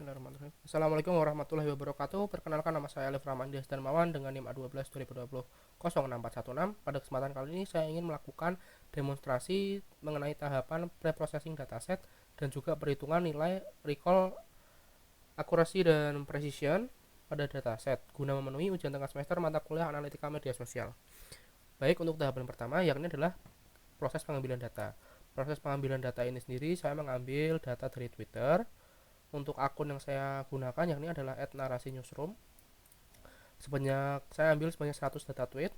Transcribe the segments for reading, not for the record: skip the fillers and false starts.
Bismillahirrahmanirrahim. Assalamualaikum warahmatullahi wabarakatuh. Perkenalkan, nama saya Alif Rahman Dias Darmawan dengan NIM A12 2020 06416. Pada kesempatan kali ini saya ingin melakukan demonstrasi mengenai tahapan preprocessing dataset dan juga perhitungan nilai recall, akurasi dan precision pada dataset guna memenuhi ujian tengah semester mata kuliah analitika media sosial. Baik, untuk tahapan pertama yakni adalah proses pengambilan data. Proses pengambilan data ini sendiri saya mengambil data dari Twitter. Untuk akun yang saya gunakan yakni adalah @narasi_newsroom. Saya ambil sebanyak 100 data tweet.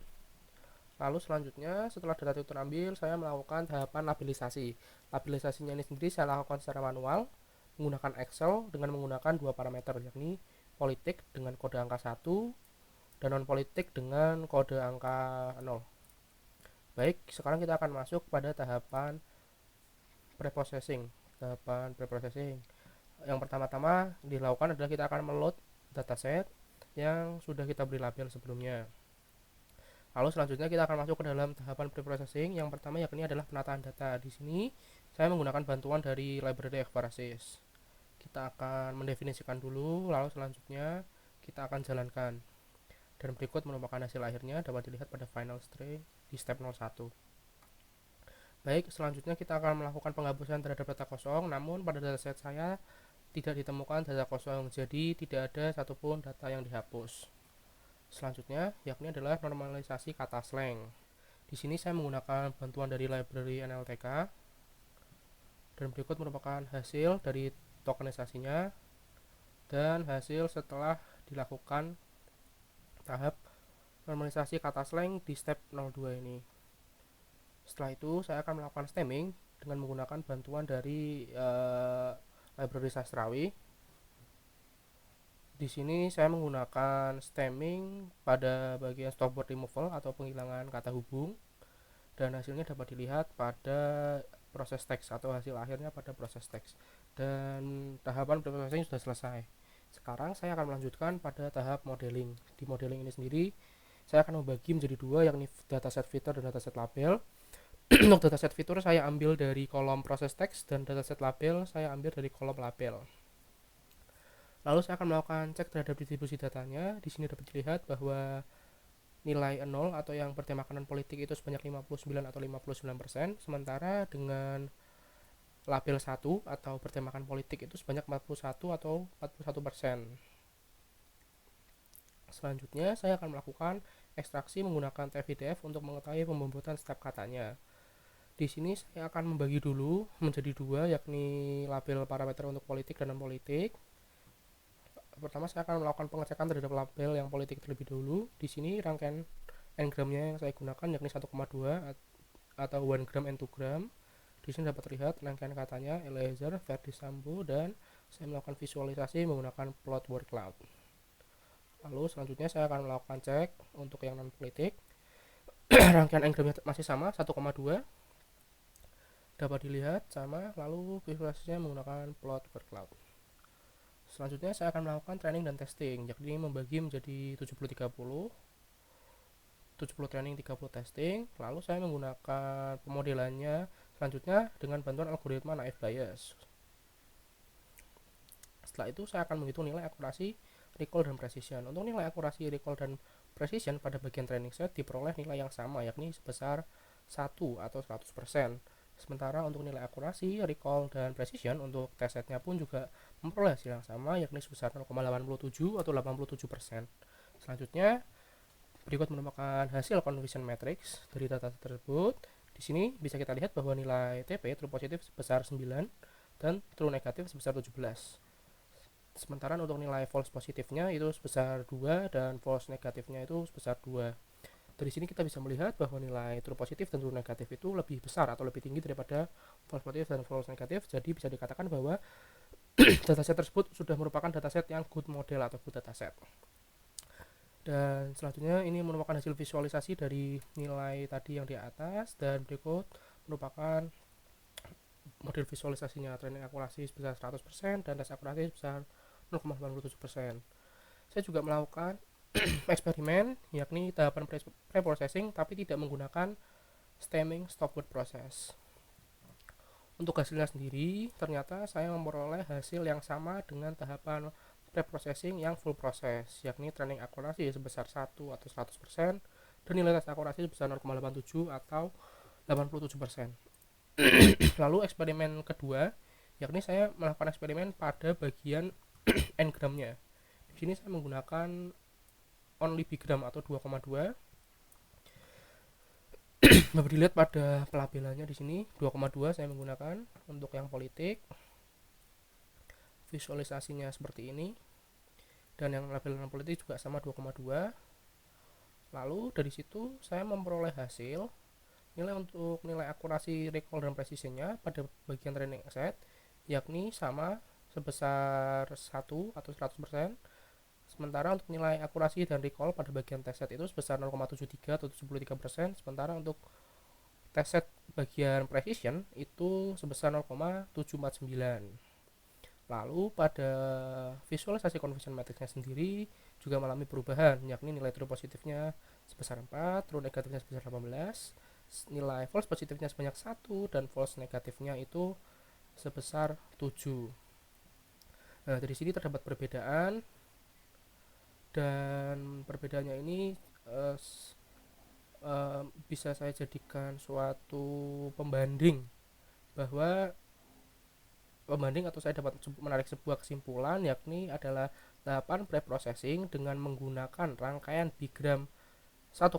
Lalu selanjutnya setelah data tweet terambil, saya melakukan tahapan labilisasi. Labilisasinya ini sendiri saya lakukan secara manual menggunakan Excel dengan menggunakan dua parameter, yakni politik dengan kode angka 1 dan non politik dengan kode angka 0. Baik, sekarang kita akan masuk pada tahapan preprocessing. Yang pertama-tama dilakukan adalah kita akan meload dataset yang sudah kita beri label sebelumnya. Lalu selanjutnya kita akan masuk ke dalam tahapan preprocessing. Yang pertama yakni adalah penataan data. Di sini saya menggunakan bantuan dari library Ekvarasis. Kita akan mendefinisikan dulu, lalu selanjutnya kita akan jalankan. Dan berikut merupakan hasil akhirnya, dapat dilihat pada final string di step 01. Baik, selanjutnya kita akan melakukan penghapusan terhadap data kosong, namun pada dataset saya tidak ditemukan data kosong, jadi tidak ada satupun data yang dihapus. Selanjutnya yakni adalah normalisasi kata slang. Di sini saya menggunakan bantuan dari library NLTK dan berikut merupakan hasil dari tokenisasinya dan hasil setelah dilakukan tahap normalisasi kata slang di step 02 ini. Setelah itu saya akan melakukan stemming dengan menggunakan bantuan dari library Sastrawi. Di sini saya menggunakan stemming pada bagian stopword removal atau penghilangan kata hubung, dan hasilnya dapat dilihat pada proses teks atau hasil akhirnya pada proses teks. Dan tahapan preprocessing sudah selesai. Sekarang saya akan melanjutkan pada tahap modeling. Di modeling ini sendiri saya akan membagi menjadi dua, yakni dataset fitur dan dataset label. Untuk dataset fitur saya ambil dari kolom proses teks dan dataset label saya ambil dari kolom label. Lalu saya akan melakukan cek terhadap distribusi datanya. Di sini dapat dilihat bahwa nilai 0 atau yang bertemakan politik itu sebanyak 59 atau 59%, sementara dengan label 1 atau bertemakan politik itu sebanyak 41 atau 41%. Selanjutnya saya akan melakukan ekstraksi menggunakan TF-IDF untuk mengetahui pembumbutan setiap katanya. Di sini saya akan membagi dulu menjadi dua, yakni label parameter untuk politik dan non politik. Pertama saya akan melakukan pengecekan terhadap label yang politik terlebih dulu. Di sini rangkaian n-gramnya yang saya gunakan yakni 1,2 atau 1 gram and 2 gram. Di sini dapat terlihat rangkaian katanya Eliezer, Verdi Sambo, dan saya melakukan visualisasi menggunakan plot word cloud. Lalu selanjutnya saya akan melakukan cek untuk yang non politik. Rangkaian n-gramnya masih sama 1,2, dapat dilihat sama, lalu visualisasinya menggunakan plot word cloud. Selanjutnya saya akan melakukan training dan testing, yakni membagi menjadi 70-30, 70 training 30 testing. Lalu saya menggunakan pemodelannya selanjutnya dengan bantuan algoritma naive Bayes. Setelah itu saya akan menghitung nilai akurasi, recall, dan precision. Untuk nilai akurasi, recall, dan precision pada bagian training set diperoleh nilai yang sama, yakni sebesar 1 atau 100%. Sementara untuk nilai akurasi, recall, dan precision untuk test setnya pun juga memperoleh hasil yang sama, yakni sebesar 0,87 atau 87%. Selanjutnya berikut merupakan hasil conversion matrix dari data tersebut. Di sini bisa kita lihat bahwa nilai TP true positif sebesar 9 dan true negatif sebesar 17. Sementara untuk nilai false positifnya itu sebesar 2 dan false negatifnya itu sebesar 2. Dari sini kita bisa melihat bahwa nilai true positif dan true negatif itu lebih besar atau lebih tinggi daripada false positif dan false negatif. Jadi bisa dikatakan bahwa dataset tersebut sudah merupakan dataset yang good model atau good dataset. Dan selanjutnya ini merupakan hasil visualisasi dari nilai tadi yang di atas, dan berikut merupakan model visualisasinya. Training akurasi sebesar 100% dan tes akurasi sebesar 0,87%. Saya juga melakukan eksperimen, yakni tahapan preprocessing tapi tidak menggunakan stemming stopword process. Untuk hasilnya sendiri, ternyata saya memperoleh hasil yang sama dengan tahapan preprocessing yang full proses, yakni training akurasi sebesar 1 atau 100% dan nilai tes akurasi sebesar 0,87 atau 87%. Lalu eksperimen kedua, yakni saya melakukan eksperimen pada bagian n-gramnya. Di sini saya menggunakan only bigram atau 2,2. Dapat dilihat pada pelabelannya di sini 2,2 saya menggunakan untuk yang politik. Visualisasinya seperti ini. Dan yang label non politik juga sama 2,2. Lalu dari situ saya memperoleh hasil nilai untuk nilai akurasi recall dan precisionnya pada bagian training set yakni sama sebesar 1 atau 100%. Sementara untuk nilai akurasi dan recall pada bagian test set itu sebesar 0,73 atau 73%. Sementara untuk test set bagian precision itu sebesar 0,749. Lalu pada visualisasi conversion matrixnya sendiri juga mengalami perubahan, yakni nilai true positifnya sebesar 4, true negatifnya sebesar 18, nilai false positifnya sebanyak 1 dan false negatifnya itu sebesar 7. Nah, dari sini terdapat perbedaan dan perbedaannya ini eh, bisa saya jadikan suatu pembanding bahwa atau saya dapat menarik sebuah kesimpulan yakni adalah tahapan preprocessing dengan menggunakan rangkaian bigram 1,2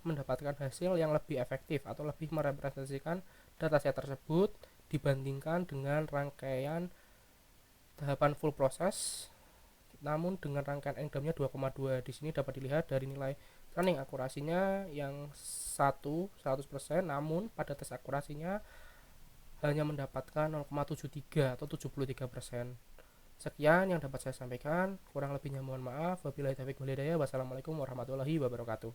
mendapatkan hasil yang lebih efektif atau lebih merepresentasikan dataset tersebut dibandingkan dengan rangkaian tahapan full proses. Namun dengan rangkaian n-gramnya 2,2 di sini dapat dilihat dari nilai training akurasinya yang 100% namun pada tes akurasinya hanya mendapatkan 0,73 atau 73%. Sekian yang dapat saya sampaikan, kurang lebihnya mohon maaf. Wabillahi taufiq wal hidayah. Wassalamualaikum warahmatullahi wabarakatuh.